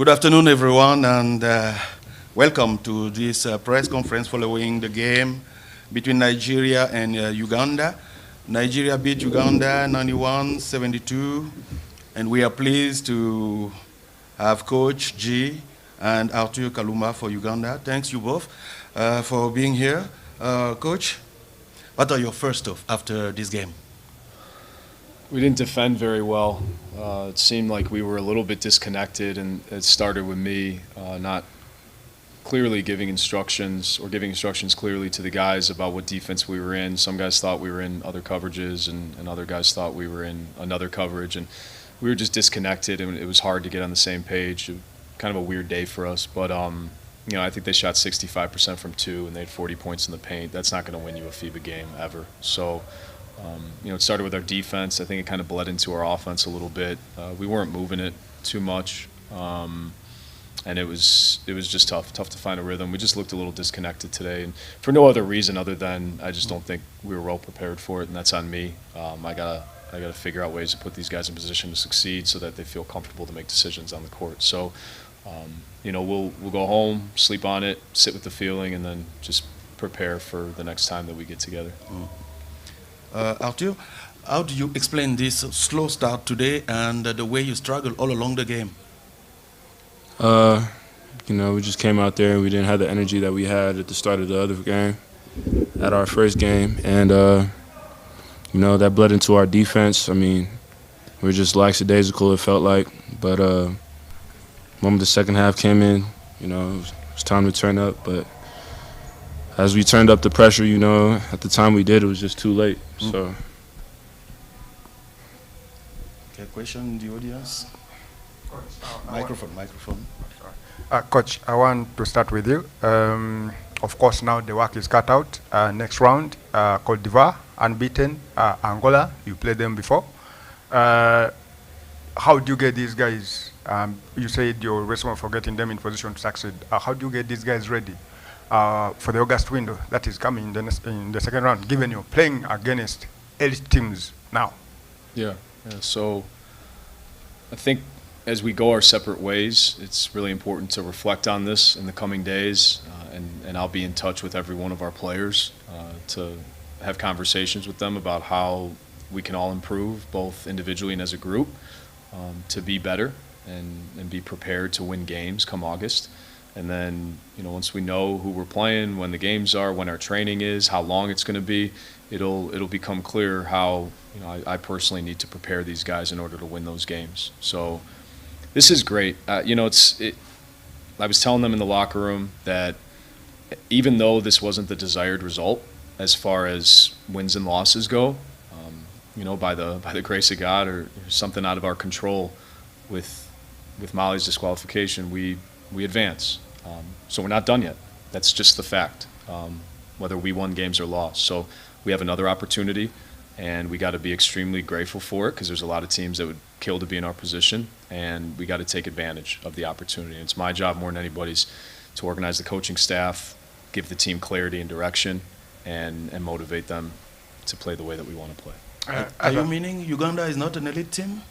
Good afternoon, everyone, and welcome to this press conference following the game between Nigeria and Uganda. Nigeria beat Uganda 91-72, and we are pleased to have Coach G and Arthur Kaluma for Uganda. Thanks you both for being here. Coach, what are your first thoughts after this game? We didn't defend very well. It seemed like we were a little bit disconnected, and it started with me not clearly giving instructions clearly to the guys about what defense we were in. Some guys thought we were in other coverages, and other guys thought we were in another coverage, and we were just disconnected, and it was hard to get on the same page. Kind of a weird day for us, but I think they shot 65% from two, and they had 40 points in the paint. That's not going to win you a FIBA game ever. So. It started with our defense. I think it kind of bled into our offense a little bit. We weren't moving it too much, and it was just tough to find a rhythm. We just looked a little disconnected today, and for no other reason other than I just don't think we were well prepared for it, and that's on me. I gotta figure out ways to put these guys in position to succeed so that they feel comfortable to make decisions on the court. So, we'll go home, sleep on it, sit with the feeling, and then just prepare for the next time that we get together. Arthur, how do you explain this slow start today and the way you struggled all along the game? We just came out there and we didn't have the energy that we had at the start of the other game, at our first game, and that bled into our defense. I mean, we were just lackadaisical, it felt like, but the moment the second half came in, it was time to turn up, but as we turned up the pressure, at the time we did, it was just too late. So. Okay, question in the audience. Coach, microphone. Coach, I want to start with you. Of course, now the work is cut out. Next round, Côte d'Ivoire, unbeaten. Angola, you played them before. How do you get these guys? You said you're responsible for getting them in position to succeed. How do you get these guys ready for the August window that is coming in the second round, given you're playing against elite teams now? Yeah. So I think as we go our separate ways, it's really important to reflect on this in the coming days, and I'll be in touch with every one of our players to have conversations with them about how we can all improve, both individually and as a group, to be better and be prepared to win games come August. And then, once we know who we're playing, when the games are, when our training is, how long it's going to be, it'll become clear how, I personally need to prepare these guys in order to win those games. So this is great. I was telling them in the locker room that even though this wasn't the desired result as far as wins and losses go, by the grace of God or something out of our control with Mali's disqualification, we advance. So we're not done yet. That's just the fact, whether we won games or lost. So we have another opportunity, and we got to be extremely grateful for it because there's a lot of teams that would kill to be in our position, and we got to take advantage of the opportunity. And it's my job more than anybody's to organize the coaching staff, give the team clarity and direction, and motivate them to play the way that we want to play. Are you meaning Uganda is not an elite team?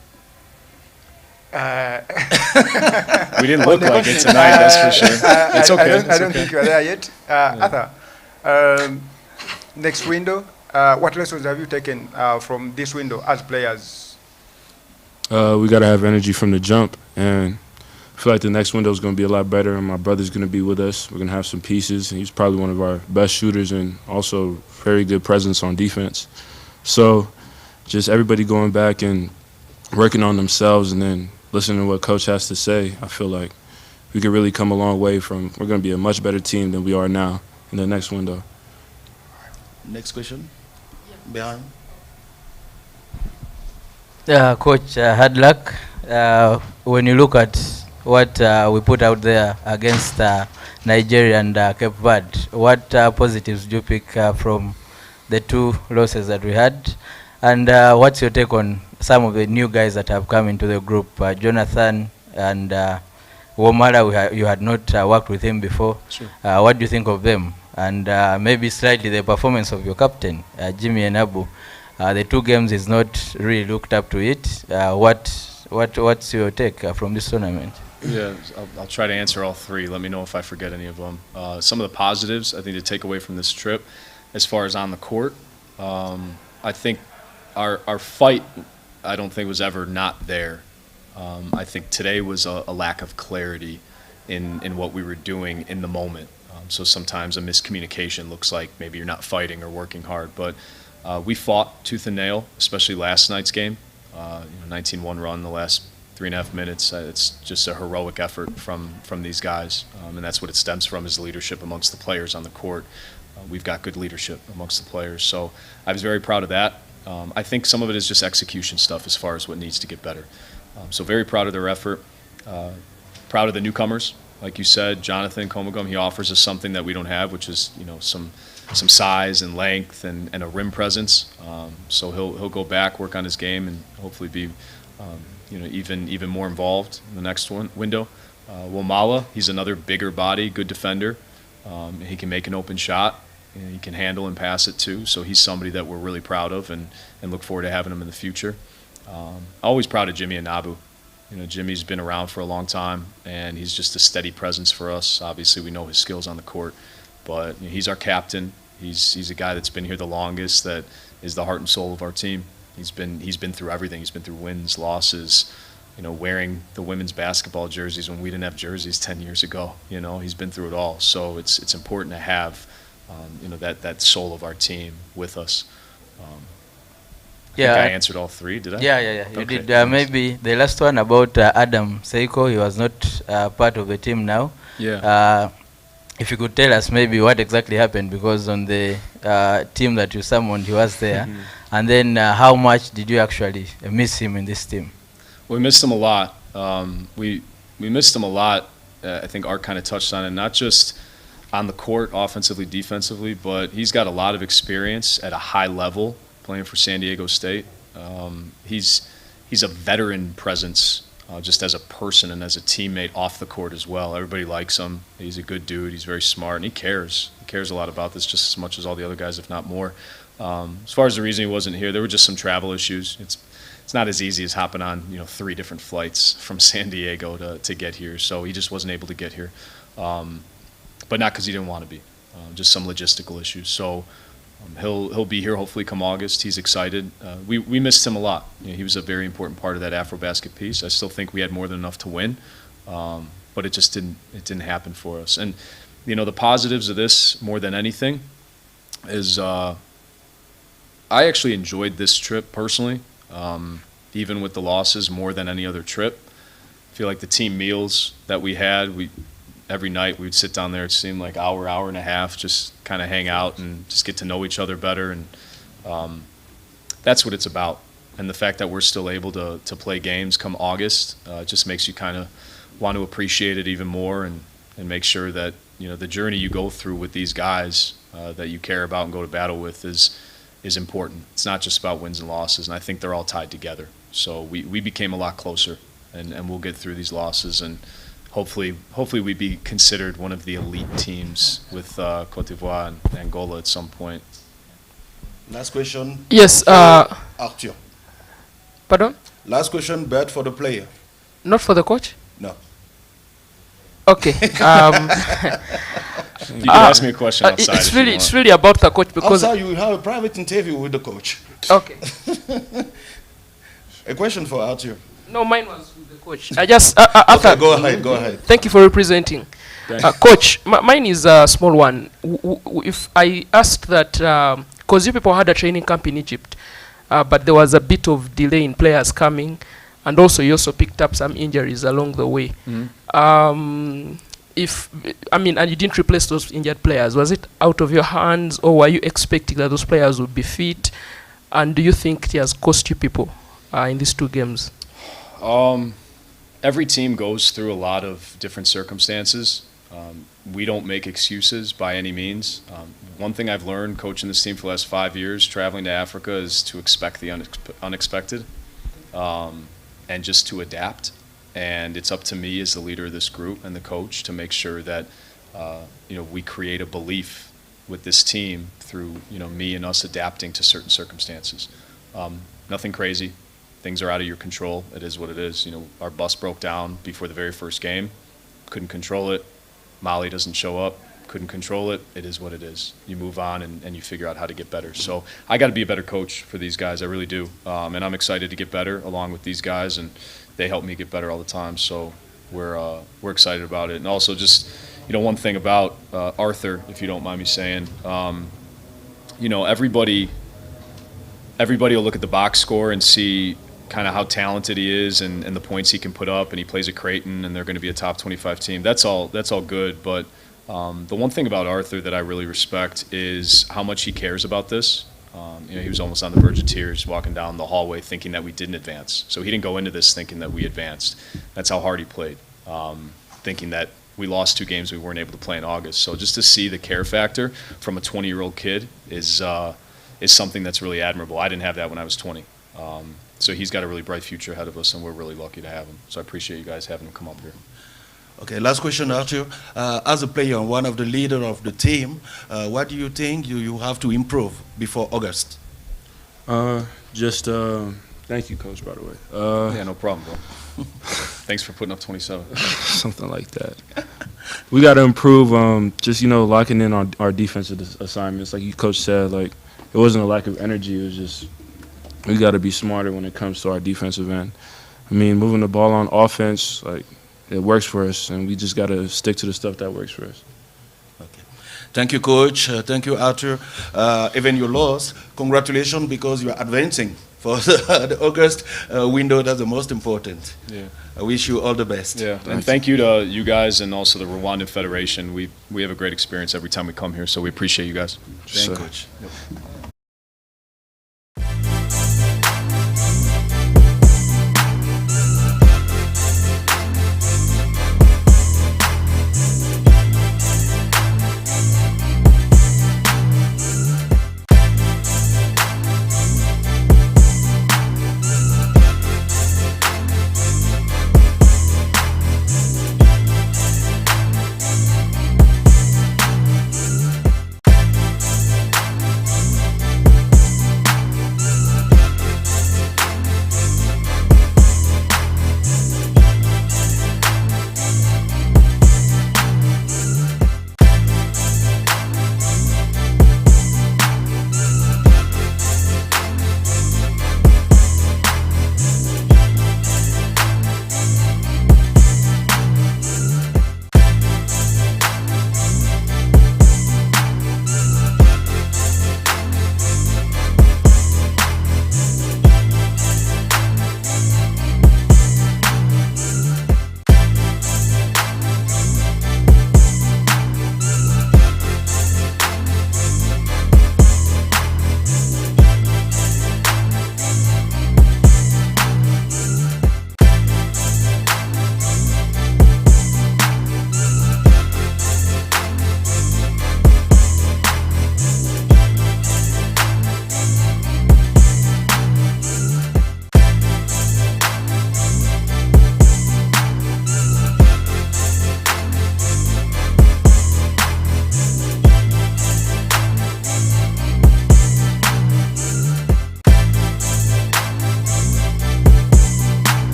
We didn't look like it tonight, that's for sure. It's okay. I don't think you're there yet. Arthur, next window, what lessons have you taken from this window as players? We got to have energy from the jump, and I feel like the next window is going to be a lot better, and my brother's going to be with us. We're going to have some pieces. He's probably one of our best shooters and also very good presence on defense. So just everybody going back and working on themselves and then listening to what Coach has to say, I feel like we could really come a long way from, we're going to be a much better team than we are now in the next window. Next question. Behind. Coach, hard luck. When you look at what we put out there against Nigeria and Cape Verde, what positives do you pick from the two losses that we had? And what's your take on some of the new guys that have come into the group, Jonathan and Womara? You had not worked with him before. Sure. What do you think of them? And maybe slightly the performance of your captain, Jimmy and Abu. The two games is not really looked up to it. What's your take from this tournament? Yeah, I'll try to answer all three. Let me know if I forget any of them. Some of the positives, I think, to take away from this trip, as far as on the court, I think our fight, I don't think was ever not there. I think today was a lack of clarity in what we were doing in the moment. So sometimes a miscommunication looks like maybe you're not fighting or working hard. But we fought tooth and nail, especially last night's game. 19-1 run the last 3.5 minutes. It's just a heroic effort from these guys, and that's what it stems from, is leadership amongst the players on the court. We've got good leadership amongst the players, so I was very proud of that. I think some of it is just execution stuff as far as what needs to get better. So very proud of their effort. Proud of the newcomers, like you said, Jonathan Komagum. He offers us something that we don't have, which is some size and length and a rim presence. So he'll go back, work on his game, and hopefully be even more involved in the next window. Womala, he's another bigger body, good defender. He can make an open shot, and he can handle and pass it too. So he's somebody that we're really proud of and look forward to having him in the future. Always proud of Jimmy and Nabu. Jimmy's been around for a long time, and he's just a steady presence for us. Obviously, we know his skills on the court, but he's our captain. He's a guy that's been here the longest, that is the heart and soul of our team. He's been through everything. He's been through wins, losses, wearing the women's basketball jerseys when we didn't have jerseys 10 years ago. He's been through it all. So it's important to have that soul of our team with us. I think I answered all three, did I? Yeah. You Okay. did. Maybe the last one about Adam Seiko. He was not part of the team now. Yeah. If you could tell us maybe what exactly happened, because on the team that you summoned, he was there. And then how much did you actually miss him in this team? We missed him a lot. We missed him a lot. I think Art kind of touched on it, not just on the court, offensively, defensively, but he's got a lot of experience at a high level playing for San Diego State. He's a veteran presence just as a person and as a teammate off the court as well. Everybody likes him. He's a good dude. He's very smart, and he cares. He cares a lot about this just as much as all the other guys, if not more. As far as the reason he wasn't here, there were just some travel issues. It's not as easy as hopping on 3 different flights from San Diego to get here. So he just wasn't able to get here, but not because he didn't want to be. Just some logistical issues. So he'll be here hopefully come August. He's excited. We missed him a lot. He was a very important part of that AfroBasket piece. I still think we had more than enough to win, but it just didn't happen for us. And the positives of this more than anything is I actually enjoyed this trip personally, even with the losses, more than any other trip. I feel like the team meals that we had, every night we would sit down there, it seemed like hour and a half, just kind of hang out and just get to know each other better. And that's what it's about. And the fact that we're still able to play games come August just makes you kind of want to appreciate it even more and make sure that the journey you go through with these guys that you care about and go to battle with is important. It's not just about wins and losses, and I think they're all tied together. So we became a lot closer, and we'll get through these losses, and hopefully we be considered one of the elite teams with Cote d'Ivoire and Angola at some point. Last question. Yes. Arthur. Pardon? Last question, but for the player. Not for the coach? No. Okay. You can ask me a question outside. It's really about the coach, because Also, you have a private interview with the coach. okay. A question for Arthur. No, mine was with the coach. I just Okay, go ahead. Thank you for representing. Coach, mine is a small one. If I asked that, because you people had a training camp in Egypt, but there was a bit of delay in players coming, and also you also picked up some injuries along the way. And you didn't replace those injured players. Was it out of your hands, or were you expecting that those players would be fit? And do you think it has cost you people in these 2 games? Every team goes through a lot of different circumstances. We don't make excuses by any means. One thing I've learned coaching this team for the last 5 years, traveling to Africa, is to expect the unexpected and just to adapt. And it's up to me as the leader of this group and the coach to make sure that we create a belief with this team through me and us adapting to certain circumstances. Nothing crazy. things are out of your control. It is what it is. You know, our bus broke down before the very first game. Couldn't control it. Molly doesn't show up. Couldn't control it. It is what it is. You move on and you figure out how to get better. So I got to be a better coach for these guys. I really do. And I'm excited to get better along with these guys, and they help me get better all the time. So we're excited about it. And also just, you know, one thing about Arthur, if you don't mind me saying, you know, everybody will look at the box score and see kind of how talented he is and the points he can put up, and he plays at Creighton and they're going to be a top 25 team. That's all good, but the one thing about Arthur that I really respect is how much he cares about this. You know, he was almost on the verge of tears walking down the hallway thinking that we didn't advance. So he didn't go into this thinking that we advanced. That's how hard he played, thinking that we lost 2 games we weren't able to play in August. So just to see the care factor from a 20-year-old kid is something that's really admirable. I didn't have that when I was 20. So he's got a really bright future ahead of us, and we're really lucky to have him. So I appreciate you guys having him come up here. Okay, last question, Arthur. As a player, one of the leaders of the team, what do you think you have to improve before August? Thank you, Coach, by the way. Yeah, no problem, bro. Thanks for putting up 27. Something like that. We got to improve, just, you know, locking in our defensive assignments. Like you, Coach, said, like, it wasn't a lack of energy. It was just we got to be smarter when it comes to our defensive end. I mean, moving the ball on offense, like, it works for us, and we just got to stick to the stuff that works for us. Okay. Thank you, Coach. Thank you, Arthur. Even you lost, congratulations, because you are advancing for the August window. That's the most important. Yeah. I wish you all the best. Yeah, and thank you to you guys and also the Rwandan Federation. We have a great experience every time we come here, so we appreciate you guys. Thank you, Coach. Yep.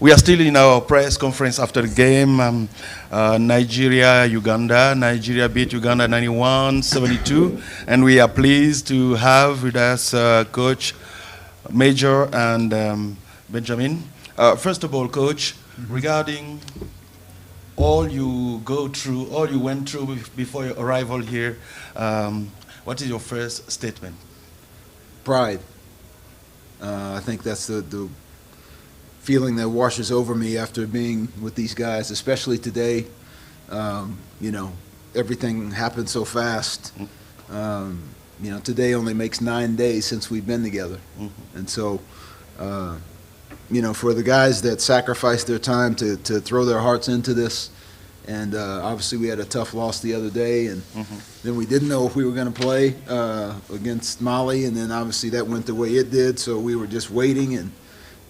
We are still in our press conference after the game. Nigeria, Uganda. Nigeria beat Uganda 91-72. And we are pleased to have with us Coach Major and Benjamin. First of all, Coach, regarding all you went through before your arrival here, what is your first statement? Pride. I think that's the feeling that washes over me after being with these guys, especially today. You know, everything happened so fast. You know, today only makes 9 days since we've been together. And so, you know, for the guys that sacrificed their time to throw their hearts into this, and obviously we had a tough loss the other day, and then we didn't know if we were going to play against Mali, and then obviously that went the way it did, so we were just waiting, and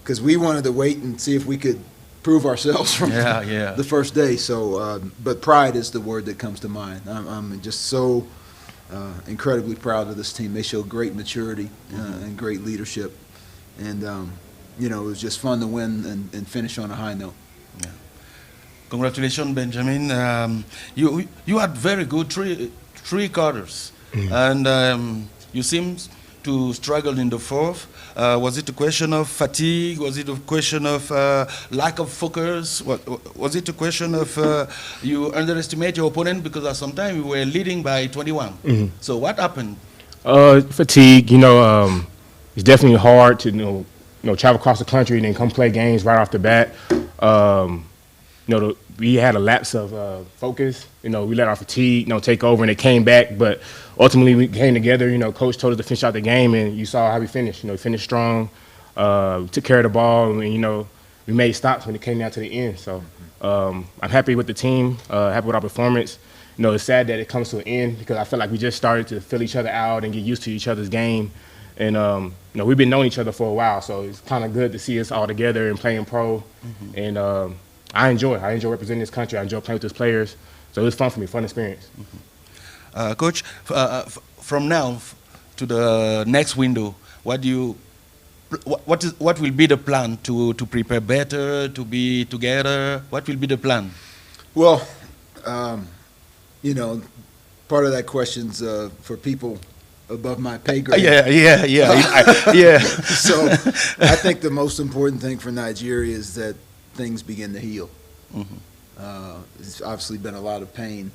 because we wanted to wait and see if we could prove ourselves from the first day. So, but pride is the word that comes to mind. I'm just so incredibly proud of this team. They show great maturity and great leadership, and you know, it was just fun to win and finish on a high note. Yeah. Congratulations, Benjamin. You had very good three quarters, and you seem to struggle in the fourth. Was it a question of fatigue? Was it a question of lack of focus? Was it a question of you underestimate your opponent because at some time you were leading by 21? So what happened? Fatigue. You know, it's definitely hard to you know travel across the country and then come play games right off the bat. You know, we had a lapse of focus. You know, we let our fatigue, you know, take over, and it came back. But ultimately, we came together. You know, Coach told us to finish out the game, and you saw how we finished. You know, we finished strong, took care of the ball, and you know, we made stops when it came down to the end. So I'm happy with the team, happy with our performance. You know, it's sad that it comes to an end because I feel like we just started to fill each other out and get used to each other's game. And you know, we've been knowing each other for a while, so it's kind of good to see us all together and playing pro. And I enjoy representing this country. I enjoy playing with these players. So it was fun for me, fun experience. Coach, from now to the next window, what will be the plan to prepare better, to be together? What will be the plan? Well, you know, part of that question's for people above my pay grade. Yeah. So I think the most important thing for Nigeria is that things begin to heal. There's obviously been a lot of pain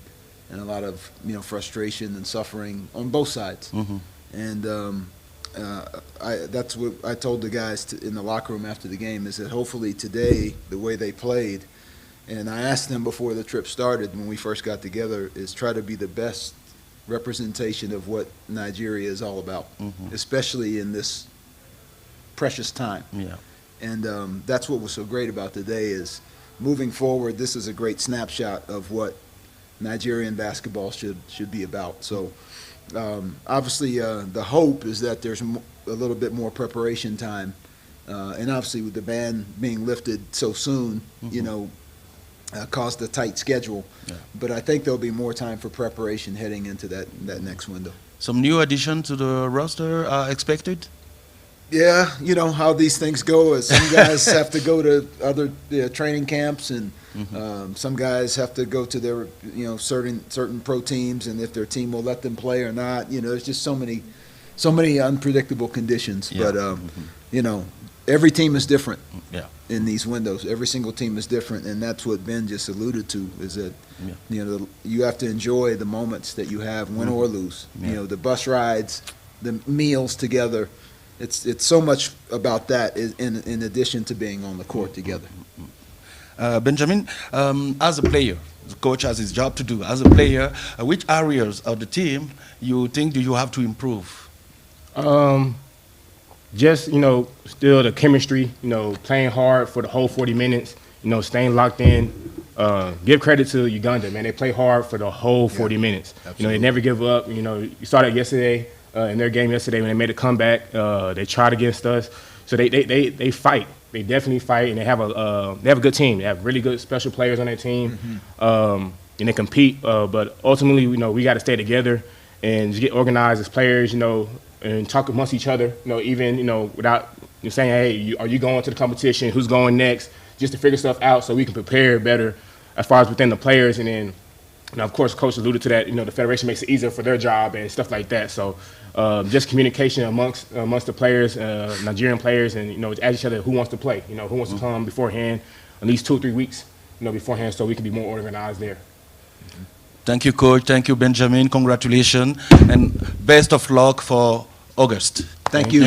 and a lot of frustration and suffering on both sides. And that's what I told the guys in the locker room after the game, is that hopefully today, the way they played, and I asked them before the trip started when we first got together, is try to be the best representation of what Nigeria is all about, especially in this precious time. And that's what was so great about today, is moving forward, this is a great snapshot of what Nigerian basketball should be about. So obviously the hope is that there's a little bit more preparation time, and obviously with the ban being lifted so soon, caused a tight schedule. But I think there'll be more time for preparation heading into that next window. Some new additions to the roster are expected? Yeah, you know how these things go. Is some guys have to go to other training camps, and some guys have to go to their certain pro teams, and if their team will let them play or not. There's just so many unpredictable conditions. But every team is different. In these windows, every single team is different, and that's what Ben just alluded to. Is that you have to enjoy the moments that you have, win or lose. The bus rides, the meals together. It's so much about that in addition to being on the court together. Benjamin, as a player, the coach has his job to do. As a player, which areas of the team you think do you have to improve? Just still the chemistry. Playing hard for the whole 40 minutes. Staying locked in. Give credit to Uganda, man. They play hard for the whole 40 minutes. They never give up. You saw that yesterday. In their game yesterday when they made a comeback, they tried against us. So they fight. They definitely fight, and they have a good team. They have really good special players on their team, and they compete. But ultimately, we got to stay together and just get organized as players, and talk amongst each other. Even without saying, hey, are you going to the competition? Who's going next? just to figure stuff out so we can prepare better as far as within the players. And then, of course, Coach alluded to that, the federation makes it easier for their job and stuff like that. So just communication amongst the players, Nigerian players, and, ask each other who wants to play, who wants to come beforehand, at least 2 or 3 weeks, beforehand, so we can be more organized there. Thank you, Coach. Thank you, Benjamin. Congratulations. And best of luck for August. Thank you.